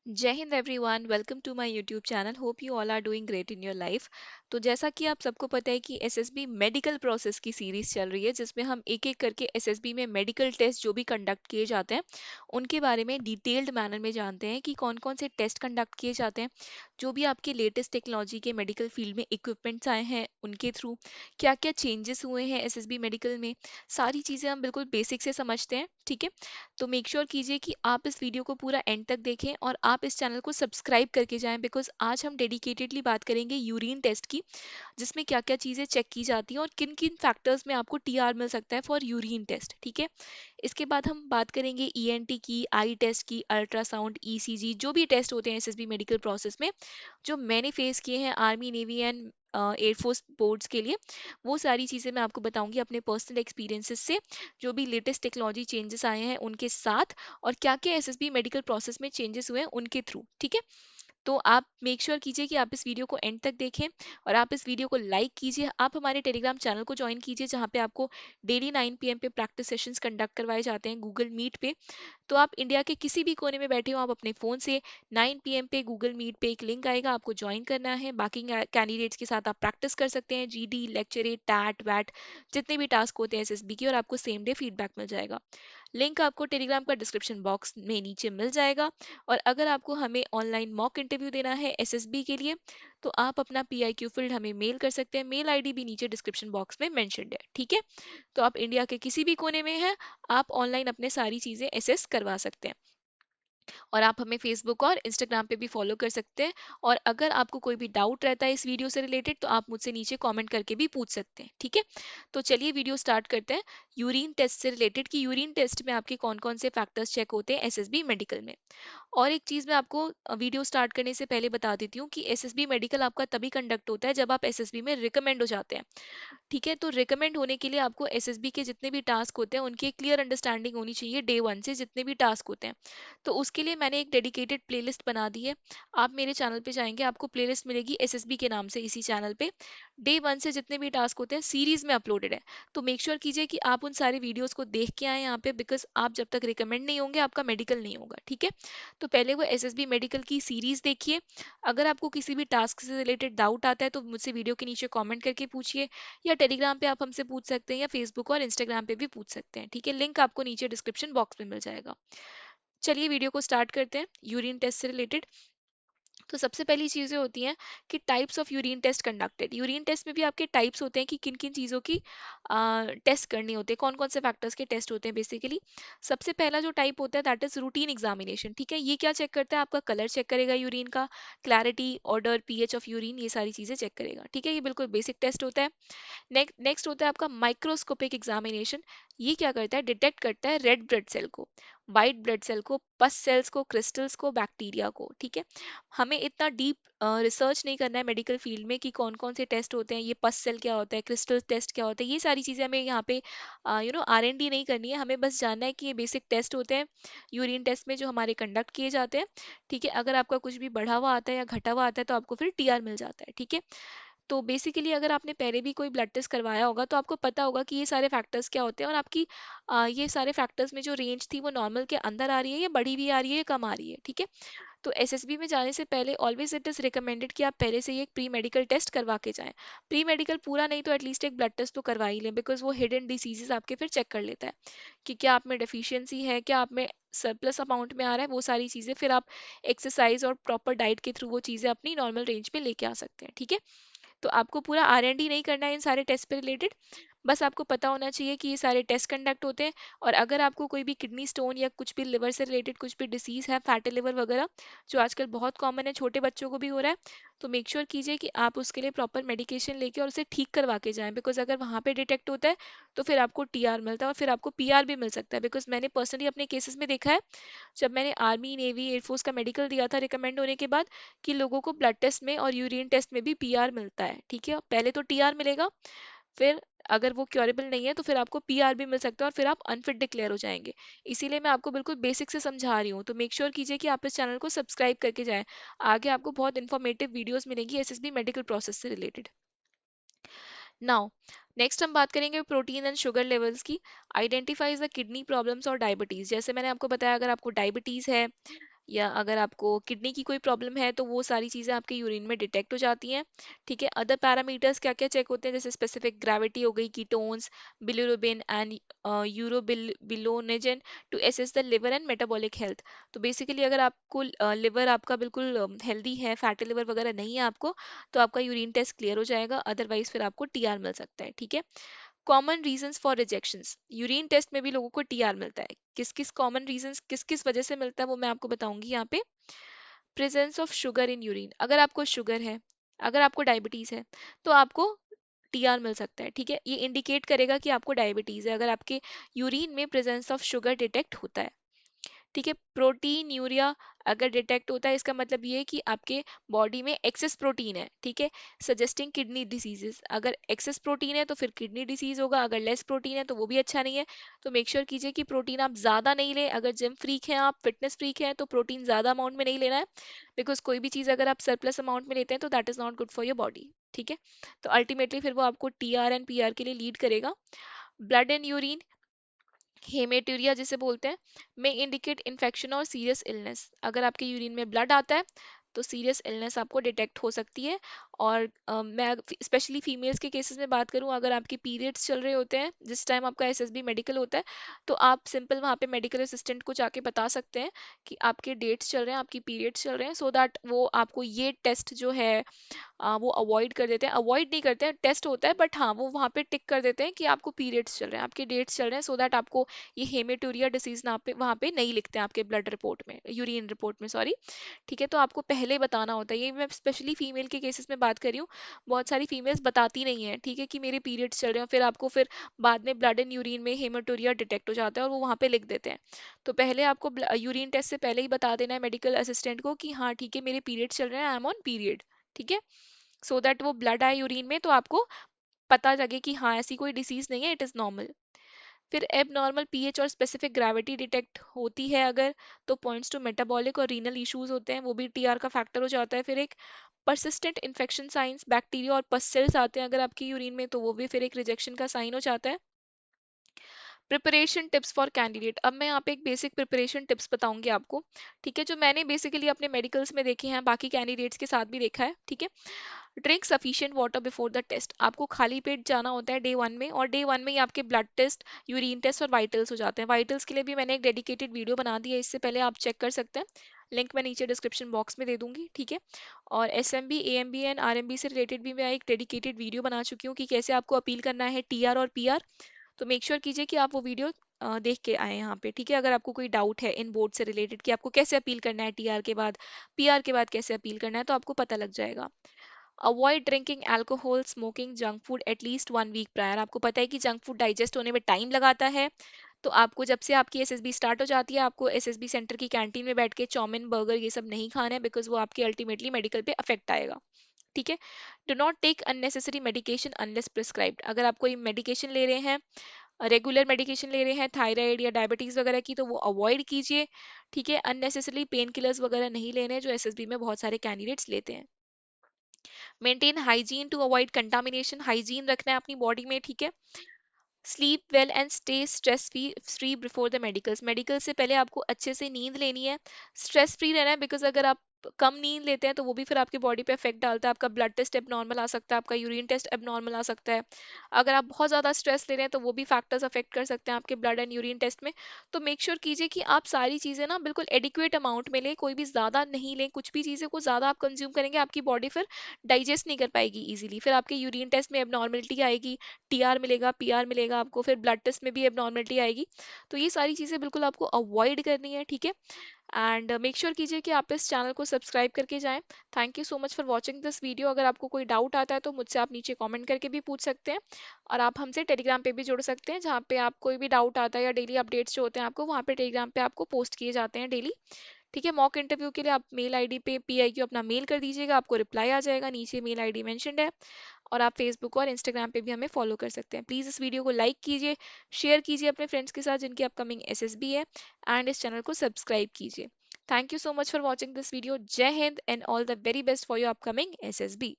जय हिंद everyone, welcome to my YouTube channel. Hope you all are doing great in your life. तो जैसा कि आप सबको पता है कि एसएसबी मेडिकल प्रोसेस की सीरीज चल रही है, जिसमें हम एक एक करके एसएसबी में मेडिकल टेस्ट जो भी कंडक्ट किए जाते हैं उनके बारे में डिटेल्ड मैनर में जानते हैं कि कौन कौन से टेस्ट कंडक्ट किए जाते हैं, जो भी आपके लेटेस्ट टेक्नोलॉजी के मेडिकल फील्ड में इक्विपमेंट्स आए हैं उनके थ्रू क्या क्या चेंजेस हुए हैं एसएसबी मेडिकल में। सारी चीज़ें हम बिल्कुल बेसिक से समझते हैं, ठीक है। तो मेक श्योर कीजिए कि आप इस वीडियो को पूरा एंड तक देखें और आप इस चैनल को सब्सक्राइब करके जाएं, बिकॉज आज हम डेडिकेटेडली बात करेंगे यूरिन टेस्ट की, जिसमें क्या क्या चीज़ें चेक की जाती हैं और किन किन फैक्टर्स में आपको टीआर मिल सकता है फॉर यूरिन टेस्ट, ठीक है। इसके बाद हम बात करेंगे ईएनटी की, आई टेस्ट की, अल्ट्रासाउंड, ईसीजी, जो भी टेस्ट होते हैं एसएसबी मेडिकल प्रोसेस में, जो मैंने फेस किए हैं army, navy and air force boards के लिए। वो सारी चीज़ें मैं आपको बताऊंगी अपने पर्सनल एक्सपीरियंसेस से, जो भी लेटेस्ट टेक्नोलॉजी चेंजेस आए हैं उनके साथ, और क्या क्या एसएसबी मेडिकल प्रोसेस में चेंजेस हुए हैं उनके थ्रू, ठीक है। तो आप मेक श्योर कीजिए कि आप इस वीडियो को एंड तक देखें और आप इस वीडियो को लाइक कीजिए। आप हमारे टेलीग्राम चैनल को ज्वाइन कीजिए, जहाँ पे आपको डेली 9 PM पे प्रैक्टिस सेशंस कंडक्ट करवाए जाते हैं गूगल मीट पे। तो आप इंडिया के किसी भी कोने में बैठे हो, आप अपने फ़ोन से 9 PM पे गूगल मीट पे एक लिंक आएगा, आपको ज्वाइन करना है। बाकी कैंडिडेट्स के साथ आप प्रैक्टिस कर सकते हैं, जीडी, लेक्चर, टैट वैट, जितने भी टास्क होते हैं एसएसबी की, और आपको सेम डे फीडबैक मिल जाएगा। लिंक आपको टेलीग्राम का डिस्क्रिप्शन बॉक्स में नीचे मिल जाएगा। और अगर आपको हमें ऑनलाइन मॉक इंटरव्यू देना है एसएसबी के लिए, तो आप अपना पीआईक्यू फील्ड हमें मेल कर सकते हैं। मेल आईडी भी नीचे डिस्क्रिप्शन बॉक्स में मेंशन्ड है, ठीक है। तो आप इंडिया के किसी भी कोने में हैं, आप ऑनलाइन अपने सारी चीज़ें एसेस करवा सकते हैं। और आप हमें फेसबुक और इंस्टाग्राम पे भी फॉलो कर सकते हैं। और अगर आपको कोई भी डाउट रहता है इस वीडियो से रिलेटेड, तो आप मुझसे नीचे कमेंट करके भी पूछ सकते हैं, ठीक है। तो चलिए वीडियो स्टार्ट करते हैं यूरिन टेस्ट से रिलेटेड, कि यूरिन टेस्ट में आपके कौन कौन से फैक्टर्स चेक होते हैं एसएसबी मेडिकल में। और एक चीज़ मैं आपको वीडियो स्टार्ट करने से पहले बता देती हूँ कि एसएसबी मेडिकल आपका तभी कंडक्ट होता है जब आप एसएसबी में रिकमेंड हो जाते हैं, ठीक है। तो रिकमेंड होने के लिए आपको एसएसबी के जितने भी टास्क होते हैं उनकी एक क्लियर अंडरस्टैंडिंग होनी चाहिए डे वन से, जितने भी टास्क होते हैं। तो उसके लिए मैंने एक डेडिकेटेड प्लेलिस्ट बना दी है। आप मेरे चैनल पे जाएंगे, आपको प्लेलिस्ट मिलेगी एसएसबी के नाम से इसी चैनल पे। डे वन से जितने भी टास्क होते हैं सीरीज में अपलोडेड है। तो मेक श्योर कीजिए कि आप उन सारे वीडियोस को देख के आए यहाँ पे, बिकॉज आप जब तक रिकमेंड नहीं होंगे आपका मेडिकल नहीं होगा, ठीक है। तो पहले वो एसएसबी मेडिकल की सीरीज देखिए। अगर आपको किसी भी टास्क से रिलेटेड डाउट आता है तो मुझसे वीडियो के नीचे कमेंट करके पूछिए, या टेलीग्राम पे आप हमसे पूछ सकते हैं, या फेसबुक और इंस्टाग्राम पे भी पूछ सकते हैं, ठीक है। लिंक आपको नीचे डिस्क्रिप्शन बॉक्स में मिल जाएगा। चलिए वीडियो को स्टार्ट करते हैं यूरिन टेस्ट से रिलेटेड। तो सबसे पहली चीज़ें होती हैं कि types of urine test conducted. Urine test में भी आपके टाइप्स होते हैं कि किन किन चीज़ों की टेस्ट करनी होती है, कौन कौन से फैक्टर्स के टेस्ट होते हैं बेसिकली। सबसे पहला जो टाइप होता है दैट इज रूटीन एग्जामिनेशन, ठीक है। ये क्या चेक करता है, आपका कलर चेक करेगा यूरिन का, clarity, order, pH of urine, ये सारी चीज़ें चेक करेगा, ठीक है। ये बिल्कुल बेसिक टेस्ट होता है। नेक्स्ट होता है आपका माइक्रोस्कोपिक एग्जामिनेशन। ये क्या करता है, डिटेक्ट करता है रेड ब्लड सेल को, वाइट ब्लड सेल को, पस सेल्स को, क्रिस्टल्स को, बैक्टीरिया को, ठीक है। हमें इतना डीप रिसर्च नहीं करना है मेडिकल फील्ड में कि कौन कौन से टेस्ट होते हैं, ये पस सेल क्या होता है, क्रिस्टल टेस्ट क्या होता है, ये सारी चीज़ें हमें यहाँ पे आर एन डी नहीं करनी है। हमें बस जानना है कि ये बेसिक टेस्ट होते हैं यूरिन टेस्ट में जो हमारे कंडक्ट किए जाते हैं, ठीक है। अगर आपका कुछ भी बढ़ा हुआ आता है या घटा हुआ आता है तो आपको फिर टीआर मिल जाता है, ठीक है। तो बेसिकली अगर आपने पहले भी कोई ब्लड टेस्ट करवाया होगा तो आपको पता होगा कि ये सारे फैक्टर्स क्या होते हैं, और आपकी ये सारे फैक्टर्स में जो रेंज थी वो नॉर्मल के अंदर आ रही है, या बढ़ी हुई आ रही है, या कम आ रही है, ठीक है। तो एसएसबी में जाने से पहले ऑलवेज इट इज रिकमेंडेड कि आप पहले से ही एक प्री मेडिकल टेस्ट करवा के जाएं। प्री मेडिकल पूरा नहीं तो एटलीस्ट एक ब्लड टेस्ट तो करवा ही लें, बिकॉज वो हिडन डिसीजेस आपके फिर चेक कर लेता है कि क्या आप में डेफिशिएंसी है, क्या आप में सरप्लस अमाउंट में आ रहा है, वो सारी चीज़ें फिर आप एक्सरसाइज और प्रॉपर डाइट के थ्रू वो चीज़ें अपनी नॉर्मल रेंज में लेके आ सकते हैं, ठीक है। तो आपको पूरा आर एन डी नहीं करना है इन सारे टेस्ट पे रिलेटेड, बस आपको पता होना चाहिए कि ये सारे टेस्ट कंडक्ट होते हैं। और अगर आपको कोई भी किडनी स्टोन या कुछ भी लिवर से रिलेटेड कुछ भी डिसीज है, फैटी लिवर वगैरह, जो आजकल बहुत कॉमन है, छोटे बच्चों को भी हो रहा है, तो मेक श्योर कीजिए कि आप उसके लिए प्रॉपर मेडिकेशन लेके और उसे ठीक करवा के जाएं, बिकॉज अगर वहाँ पे डिटेक्ट होता है तो फिर आपको टीआर मिलता है और फिर आपको पीआर भी मिल सकता है। बिकॉज मैंने पर्सनली अपने केसेस में देखा है, जब मैंने आर्मी, नेवी, एयरफोर्स का मेडिकल दिया था रिकमेंड होने के बाद, कि लोगों को ब्लड टेस्ट में और यूरिन टेस्ट में भी पीआर मिलता है, ठीक है। पहले तो टीआर मिलेगा, फिर अगर वो क्योरेबल नहीं है तो फिर आपको पीआर भी मिल सकता है और फिर आप अनफिट डिक्लेयर हो जाएंगे। इसीलिए मैं आपको बिल्कुल बेसिक से समझा रही हूँ। तो मेक श्योर कीजिए कि आप इस चैनल को सब्सक्राइब करके जाएं। आगे आपको बहुत इंफॉर्मेटिव वीडियोस मिलेंगी एसएसबी मेडिकल प्रोसेस से रिलेटेड। नाउ नेक्स्ट हम बात करेंगे प्रोटीन एंड शुगर लेवल्स की। आइडेंटिफाइज द किडनी प्रॉब्लम्स और डायबिटीज। जैसे मैंने आपको बताया, अगर आपको डायबिटीज है, या अगर आपको किडनी की कोई प्रॉब्लम है तो वो सारी चीज़ें आपके यूरिन में डिटेक्ट हो जाती हैं। ठीक है, अदर पैरामीटर्स क्या क्या चेक होते हैं, जैसे स्पेसिफिक ग्रेविटी हो गई, ketones, bilirubin and urobilinogen to assess the liver and metabolic health. तो बेसिकली अगर आपको लिवर आपका बिल्कुल हेल्दी है, फैटी लिवर वगैरह नहीं है आपको, तो आपका यूरिन टेस्ट क्लियर हो जाएगा, अदरवाइज फिर आपको टीआर मिल सकता है। ठीक है, common reasons for rejections, urine test में भी लोगों को टीआर मिलता है। किस किस कॉमन रीजंस किस किस वजह से मिलता है वो मैं आपको बताऊंगी यहाँ पे। Presence of sugar in urine, अगर आपको शुगर है, अगर आपको डायबिटीज है, तो आपको टीआर मिल सकता है। ठीक है, ये इंडिकेट करेगा कि आपको डायबिटीज है अगर आपके यूरिन में प्रेजेंस ऑफ शुगर डिटेक्ट होता है। ठीक है, प्रोटीन यूरिया अगर डिटेक्ट होता है, इसका मतलब ये है कि आपके बॉडी में एक्सेस प्रोटीन है। ठीक है, सजेस्टिंग किडनी डिसीजेस, अगर एक्सेस प्रोटीन है तो फिर किडनी डिसीज होगा, अगर लेस प्रोटीन है तो वो भी अच्छा नहीं है। तो मेक श्योर कीजिए कि प्रोटीन आप ज़्यादा नहीं लें। अगर जिम फ्रीक हैं आप, फिटनेस फ्रीक हैं, तो प्रोटीन ज़्यादा अमाउंट में नहीं लेना है, बिकॉज कोई भी चीज़ अगर आप सरप्लस अमाउंट में लेते हैं तो that is not good for your body. ठीक है, तो अल्टीमेटली फिर वो आपको टीआर एंड पीआर के लिए लीड करेगा। ब्लड एंड यूरिन, हेमेटूरिया जिसे बोलते हैं, में इंडिकेट इन्फेक्शन और सीरियस इलनेस, अगर आपके यूरिन में ब्लड आता है तो सीरियस इलनेस आपको डिटेक्ट हो सकती है। और मैं स्पेशली फीमेल्स के केसेस में बात करूं, अगर आपके पीरियड्स चल रहे होते हैं जिस टाइम आपका एसएसबी मेडिकल होता है, तो आप सिंपल वहाँ पे मेडिकल असिस्टेंट को जाके बता सकते हैं कि आपके डेट्स चल रहे हैं, आपकी पीरियड्स चल रहे हैं, सो दैट वो आपको ये टेस्ट जो है वो अवॉइड कर देते हैं। अवॉइड नहीं करते हैं, टेस्ट होता है, बट हाँ वो वहाँ पे टिक कर देते हैं कि आपको पीरियड्स चल रहे हैं, आपके डेट्स चल रहे हैं, सो दैट आपको ये हेमेटूरिया डिसीज ना पे वहाँ पे नहीं लिखते हैं आपके ब्लड रिपोर्ट में, यूरिन रिपोर्ट में, सॉरी। ठीक है, तो आपको पहले बताना होता है। ये मैं स्पेशली फीमेल के केसेस में बात कर रही हूँ, बहुत सारी फीमेल्स बताती नहीं है, ठीक है, कि मेरे पीरियड्स चल रहे हैं, फिर आपको फिर बाद में ब्लड एंड यूरिन में हेमेटूरिया डिटेक्ट हो जाता है और वो वहाँ पे लिख देते हैं। तो पहले आपको यूरिन टेस्ट से पहले ही बता देना है मेडिकल असिस्टेंट को कि हाँ ठीक है मेरे पीरियड्स चल रहे हैं, आई एम ऑन पीरियड। ठीक है, सो दैट वो ब्लड आए यूरिन में तो आपको पता लगे कि हाँ ऐसी कोई डिसीज नहीं है, इट इज नॉर्मल। फिर एब नॉर्मल पीएच और स्पेसिफिक ग्रेविटी डिटेक्ट होती है अगर, तो पॉइंट्स टू मेटाबॉलिक और रीनल इश्यूज होते हैं, वो भी टीआर का फैक्टर हो जाता है। फिर एक परसिस्टेंट इन्फेक्शन साइंस, बैक्टीरिया और पस्सेल्स आते हैं अगर आपकी यूरिन में, तो वो भी फिर एक रिजेक्शन का साइन हो जाता है। प्रिपरेशन टिप्स फॉर कैंडिडेट, अब मैं यहाँ पे एक बेसिक प्रिपरेशन टिप्स बताऊंगी आपको। ठीक है, जो मैंने बेसिकली अपने मेडिकल्स में देखे हैं, बाकी कैंडिडेट्स के साथ भी देखा है। ठीक है, drink sufficient water before the test, आपको खाली पेट जाना होता है डे वन में, और डे वन में ही आपके ब्लड टेस्ट, यूरिन टेस्ट और वाइटल्स हो जाते हैं। वाइटल्स के लिए भी मैंने एक डेडिकेटेड वीडियो बना दी है, इससे पहले आप चेक कर सकते हैं, लिंक मैं नीचे डिस्क्रिप्शन बॉक्स में दे दूंगी। ठीक है, और एसएमबी, एएमबी एंड आरएमबी से रिलेटेड भी मैं एक डेडिकेटेड वीडियो बना चुकी हूँ कि कैसे आपको अपील करना है टीआर और पीआर। तो मेक श्योर कीजिए कि आप वो वीडियो देख के आए यहाँ पे। ठीक है, अगर आपको कोई डाउट है इन बोर्ड से रिलेटेड कि आपको कैसे अपील करना है टीआर के बाद, पीआर के बाद कैसे अपील करना है, तो आपको पता लग जाएगा। Avoid drinking alcohol, smoking, junk food at least 1 week prior, आपको पता है कि जंक फूड डाइजेस्ट होने में टाइम लगाता है, तो आपको जब से आपकी एसएसबी स्टार्ट हो जाती है, आपको एसएसबी सेंटर की कैंटीन में बैठ के चाउमीन, बर्गर ये सब नहीं खाना है, बिकॉज वो आपके अल्टीमेटली मेडिकल पे अफेक्ट आएगा। ठीक है, do not take unnecessary medication unless prescribed, अगर आप कोई मेडिकेशन ले रहे हैं, रेगुलर मेडिकेशन ले रहे हैं थायराइड या डायबिटीज वगैरह की, तो वो अवॉइड कीजिए। ठीक है, अननेसेसरी पेन किलर्स वगैरह नहीं लेने जो एसएसबी में बहुत सारे कैंडिडेट्स लेते हैं। Maintain hygiene to avoid contamination, hygiene रखना है अपनी बॉडी में। ठीक है, sleep well and stay stress free before the medicals, medical से पहले आपको अच्छे से नींद लेनी है, स्ट्रेस फ्री रहना है, बिकॉज अगर आप कम नींद लेते हैं तो वो भी फिर आपकी बॉडी पे इफेक्ट डालता है, आपका ब्लड टेस्ट एबनॉर्मल आ सकता है, आपका यूरिन टेस्ट एबनॉर्मल आ सकता है। अगर आप बहुत ज़्यादा स्ट्रेस ले रहे हैं तो वो भी फैक्टर्स अफेक्ट कर सकते हैं आपके ब्लड एंड यूरिन टेस्ट में। तो मेक श्योर कीजिए कि आप सारी चीज़ें ना बिल्कुल एडिक्वेट अमाउंट में लें, कोई भी ज़्यादा नहीं लें, कुछ भी चीज़ें को ज़्यादा आप कंज्यूम करेंगे आपकी बॉडी फिर डाइजेस्ट नहीं कर पाएगी इजीली, फिर आपके यूरिन टेस्ट में एबनॉर्मलिटी आएगी, टीआर मिलेगा, पीआर मिलेगा आपको, फिर ब्लड टेस्ट में भी एबनॉर्मलिटी आएगी। तो ये सारी चीज़ें बिल्कुल आपको अवॉइड करनी है। ठीक है, एंड मेक श्योर कीजिए कि आप इस चैनल को सब्सक्राइब करके जाएं। Thank you so much for watching this video, अगर आपको कोई डाउट आता है तो मुझसे आप नीचे कमेंट करके भी पूछ सकते हैं, और आप हमसे टेलीग्राम पे भी जुड़ सकते हैं, जहाँ पे आप कोई भी डाउट आता है या डेली अपडेट्स जो होते हैं आपको वहाँ पे टेलीग्राम पे आपको पोस्ट किए जाते हैं डेली। ठीक है, मॉक इंटरव्यू के लिए आप मेल आईडी पे पीआईक्यू अपना मेल कर दीजिएगा, आपको रिप्लाई आ जाएगा, नीचे मेल आईडी मेंशन्ड है। और आप फेसबुक और इंस्टाग्राम पे भी हमें फॉलो कर सकते हैं। प्लीज़ इस वीडियो को लाइक कीजिए, शेयर कीजिए अपने फ्रेंड्स के साथ जिनकी अपकमिंग एसएसबी है, एंड इस चैनल को सब्सक्राइब कीजिए। Thank you so much for watching this video. जय हिंद and all the very best for your upcoming SSB.